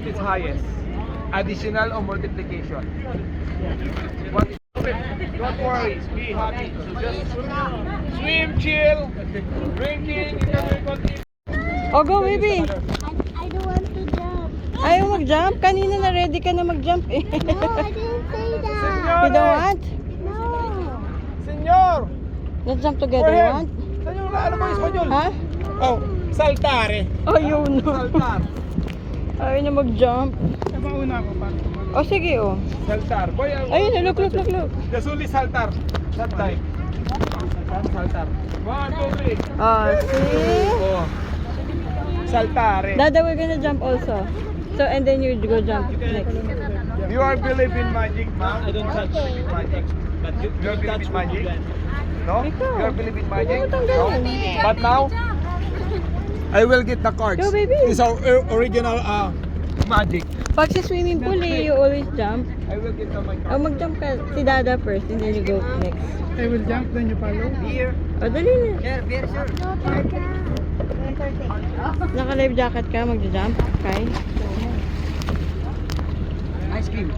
jump is highest? Additional or multiplication? What is Don't worry, be happy. So just swim, chill, drinking, you can continue. Oh, go baby. I don't want to jump. Ayaw mag-jump? Kanina na ready ka na mag-jump eh. No, I didn't say that. Senyor! You don't want? No. Senyor! Let's jump together, you want? Saan yung ano mo Espanyol? Ha? Oh, saltare. Oh, yun. Saltar. Ayaw na mag-jump. Mauna ako pa. Oh, sige oh. Saltar. Boy, Ayun, look. The soul is saltar. That time. Saltar. 1, 2, 3. Oh, see? Oh. Saltare. Dada, we're gonna jump also. So, and then you go jump next. You are believe in magic, ma'am? I don't touch Magic. but you You are believe touch in what you magic? can. No? Ikaw. You are believe in magic? Huwag mo tanggalin. But now, I will get the cards. Go, baby. It's our original magic. Pag sa swimming pool eh, you always jump. I will get the my Oh, card. mag-jump ka. Si Dada first, and then you go next. I will jump, then you follow. Here. Oh, dali na. Here, here, sir. No, Papa. Naka-life jacket ka, mag-jump. Okay. Ice cream.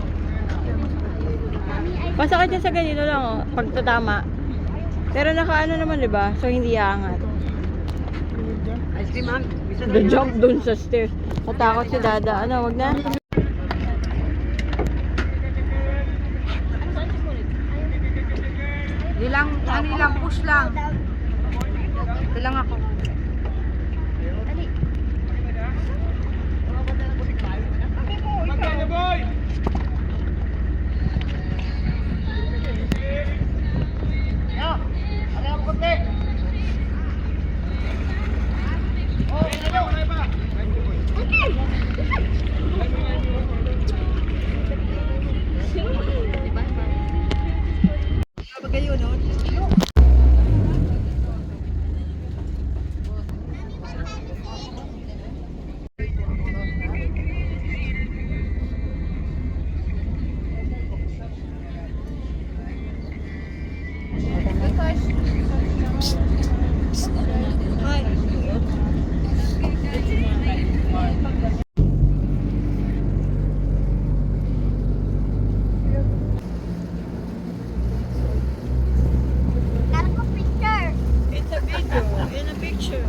Pasakit niya sa ganito lang, oh, pag tatama. Pero naka-ano naman, di ba? So, hindi aangat. Ice cream, ma'am. The jump dun sa stairs. Natakot si Dada. Ano, wag na? Di lang, ano lang, push lang. Ito lang ako. Magkano, boy? Gotta go picture. It's a video. In a picture.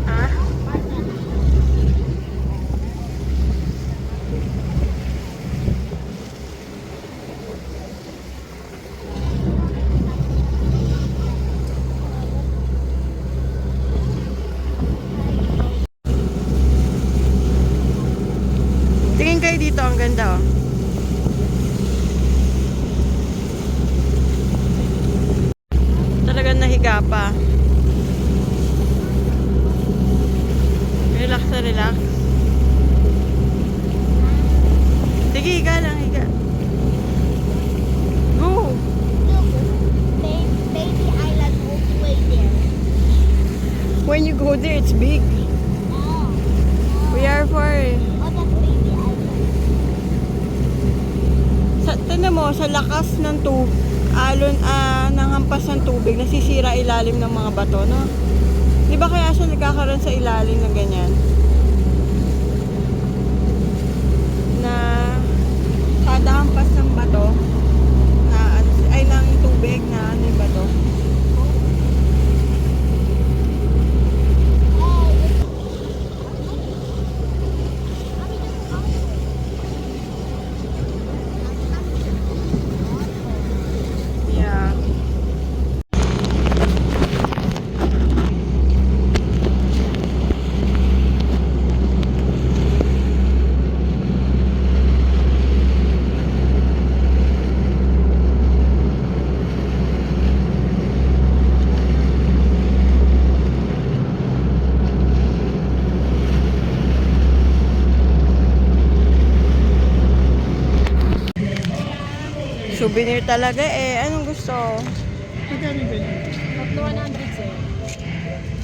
Ah? Tingin kayo dito, ang ganda oh. Talagang nahiga pa. Relax na relax. Sige, higa lang, higa. Go! Look, baby island all the way there. When you go there, it's big. Oh, We are for... oh, that's baby island. Tignan mo, sa lakas ng ng hampas ng tubig, nasisira ilalim ng mga bato, no? Di ba kaya siya nagkakaroon sa ilalim ng ganyan? Na kada hampas ng bato, ng tubig na ano yung bato. Yeah. Souvenir talaga eh. Anong gusto? Magkano ba yun? Tatlo 100 sir.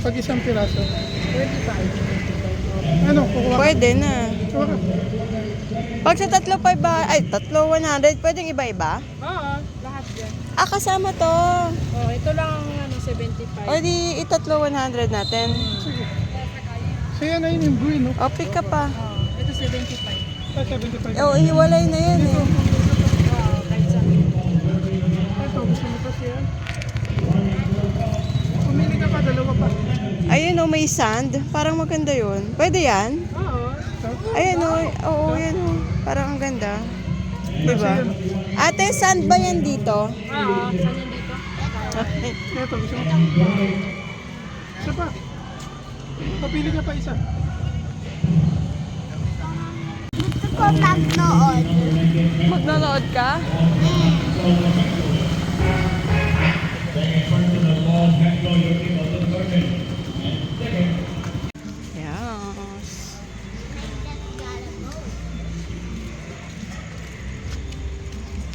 Pag isang piraso. 35. Ano, kukuha ka? Pwede na. Kukuha ka. Pag sa tatlo, 100, pwedeng iba-iba? Oo, lahat yan. Ah, kasama to. Oh, ito lang ang 75. O di, itatlo 100 natin. So yan na yun yung green, no? O, pick ka pa. Oh, ito 75. 75. O, hiwalay na yan eh. Wow, kahit saan. Ito, gusto mo kasi yan. Pumili ka pa, dalawa pa. Ayun o, may sand. Parang maganda yun. Pwede yan? Oo. Ayun o, oo, yan o. Parang ang ganda. Diba? Ate, sand ba yan dito? Oo, saan yan dito? Ito, gusto mo? Isa pa. Papili ka pa isa. Gusto ko magnood. Magnonood ka? Yes.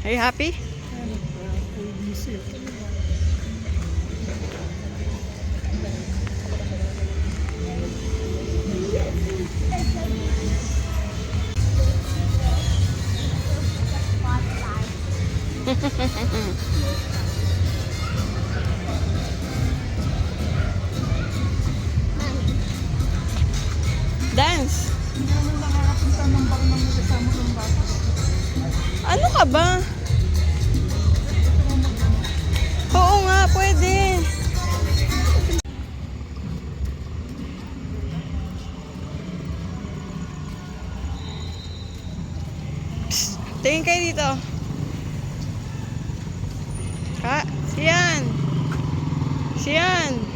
Are you happy? Dance. Hindi naman nakakapunta ng baka ng kasama ng bata. Ano ka ba? Oo nga, pwede. Psst, tingin kayo dito. Siyan. Siyan.